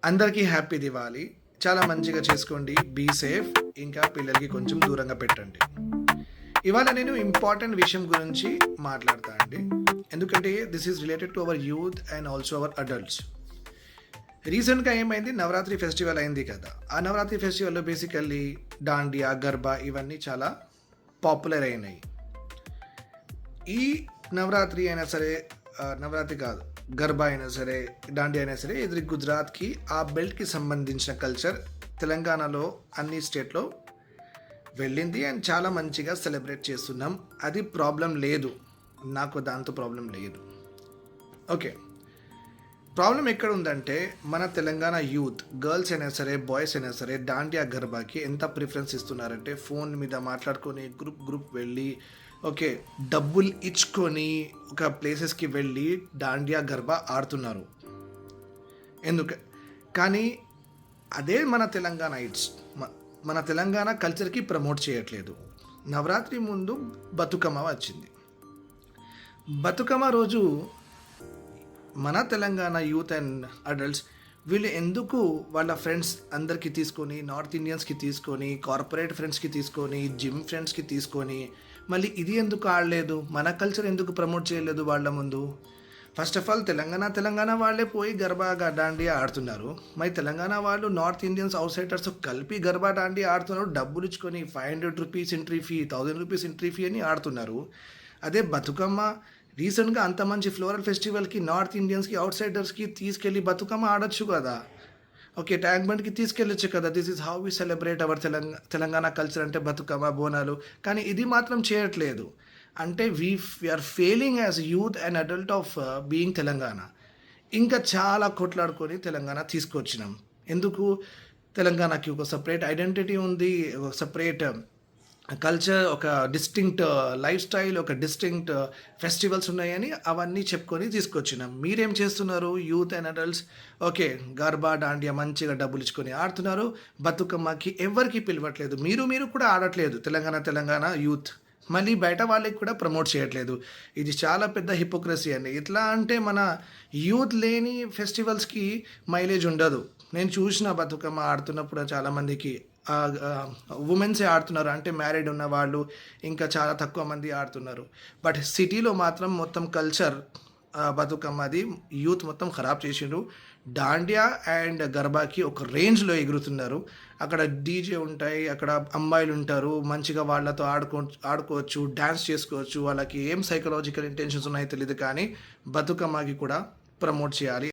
అందరికీ హ్యాపీ దివాళీ. చాలా మంచిగా చేసుకోండి. Be safe. ఇంకా పిల్లలకి కొంచెం దూరంగా పెట్టండి. ఇవాళ నేను ఇంపార్టెంట్ విషయం గురించి మాట్లాడతా అండి. ఎందుకంటే this is related to our youth and also our adults. రీసెంట్గా ఏమైంది, నవరాత్రి ఫెస్టివల్ అయింది కదా. ఆ నవరాత్రి ఫెస్టివల్లో బేసికల్లీ దాండియా, గర్బా ఇవన్నీ చాలా పాపులర్ అయినాయి. ఈ నవరాత్రి అయినా సరే, నవరాత్రి కాదు, గర్బా అయినా సరే, దాండియా అయినా సరే, ఇది గుజరాత్కి ఆ బెల్ట్కి సంబంధించిన కల్చర్ తెలంగాణలో అన్ని స్టేట్లో వెళ్ళింది అండ్ చాలా మంచిగా సెలబ్రేట్ చేస్తున్నాం. అది ప్రాబ్లం లేదు, నాకు దాంతో ప్రాబ్లం లేదు. ఓకే, ప్రాబ్లం ఎక్కడ ఉందంటే మన తెలంగాణ యూత్, గర్ల్స్ అయినా సరే బాయ్స్ అయినా సరే, దాండియా గర్బాకి ఎంత ప్రిఫరెన్స్ ఇస్తున్నారంటే ఫోన్ మీద మాట్లాడుకొని గ్రూప్ వెళ్ళి, ఓకే, డబ్బులు ఇచ్చుకొని ఒక ప్లేసెస్కి వెళ్ళి దాండియా గర్బా ఆడుతున్నారు. ఎందుకు కానీ అదే మన తెలంగాణ మన తెలంగాణ కల్చర్కి ప్రమోట్ చేయట్లేదు. నవరాత్రి ముందు బతుకమ్మ వచ్చింది. బతుకమ్మ రోజు మన తెలంగాణ యూత్ అండ్ అడల్ట్స్ వీళ్ళు ఎందుకు వాళ్ళ ఫ్రెండ్స్ అందరికీ తీసుకొని, నార్త్ ఇండియన్స్కి తీసుకొని, కార్పొరేట్ ఫ్రెండ్స్కి తీసుకొని, జిమ్ ఫ్రెండ్స్కి తీసుకొని మళ్ళీ ఇది ఎందుకు ఆడలేదు, మన కల్చర్ ఎందుకు ప్రమోట్ చేయలేదు వాళ్ళ ముందు? ఫస్ట్ ఆఫ్ ఆల్ తెలంగాణ వాళ్ళే పోయి గర్బా దాండియా ఆడుతున్నారు. మరి తెలంగాణ వాళ్ళు నార్త్ ఇండియన్స్ అవుట్ సైడర్స్ కలిపి గర్బా దాండియా ఆడుతున్నారు. డబ్బులు ఇచ్చుకొని 500 rupees entry fee, 1000 rupees entry fee అని ఆడుతున్నారు. అదే బతుకమ్మ రీసెంట్గా అంత మంచి ఫ్లోరల్ ఫెస్టివల్కి నార్త్ ఇండియన్స్కి అవుట్ సైడర్స్కి తీసుకెళ్ళి బతుకమ్మ ఆడొచ్చు కదా. ఓకే, ట్యాంక్ బండ్కి తీసుకెళ్ళొచ్చు కదా. This is how we celebrate our Telangana culture అంటే బతుకమ్మ, బోనాలు. కానీ ఇది మాత్రం చేయట్లేదు. అంటే we're failing as youth and adult of being Telangana. ఇంకా చాలా కొట్లాడుకొని తెలంగాణ తీసుకొచ్చినాం. ఎందుకు? తెలంగాణకి ఒక సపరేట్ ఐడెంటిటీ ఉంది, ఒక సపరేట్ కల్చర్, ఒక డిస్టింక్ట్ లైఫ్ స్టైల్, ఒక డిస్టింక్ట్ ఫెస్టివల్స్ ఉన్నాయని అవన్నీ చెప్పుకొని తీసుకొచ్చినాం. మీరేం చేస్తున్నారు youth and adults? Okay, garba Dandiya మంచిగా డబ్బులు ఇచ్చుకొని ఆడుతున్నారు. బతుకమ్మకి ఎవరికి పిలవట్లేదు. మీరు కూడా ఆడట్లేదు తెలంగాణ యూత్. మళ్ళీ బయట వాళ్ళకి కూడా ప్రమోట్ చేయట్లేదు. ఇది చాలా పెద్ద హిపోక్రసీ అండి. ఎట్లా అంటే మన యూత్ లేని ఫెస్టివల్స్కి మైలేజ్ ఉండదు. నేను చూసిన బతుకమ్మ ఆడుతున్నప్పుడు చాలామందికి ఉమెన్సే ఆడుతున్నారు, అంటే మ్యారీడ్ ఉన్న వాళ్ళు ఇంకా చాలా తక్కువ మంది ఆడుతున్నారు. బట్ సిటీలో మాత్రం మొత్తం కల్చర్ బతుకమ్మది యూత్ మొత్తం ఖరాబ్ చేసిండ్రు. దాండియా అండ్ గర్బాకి ఒక రేంజ్లో ఎగురుతున్నారు. అక్కడ డీజే ఉంటాయి, అక్కడ అమ్మాయిలు ఉంటారు, మంచిగా వాళ్ళతో ఆడుకోవచ్చు, డ్యాన్స్ చేసుకోవచ్చు. వాళ్ళకి ఏం సైకలాజికల్ ఇంటెన్షన్స్ ఉన్నాయో తెలియదు, కానీ బతుకమ్మకి కూడా ప్రమోట్ చేయాలి.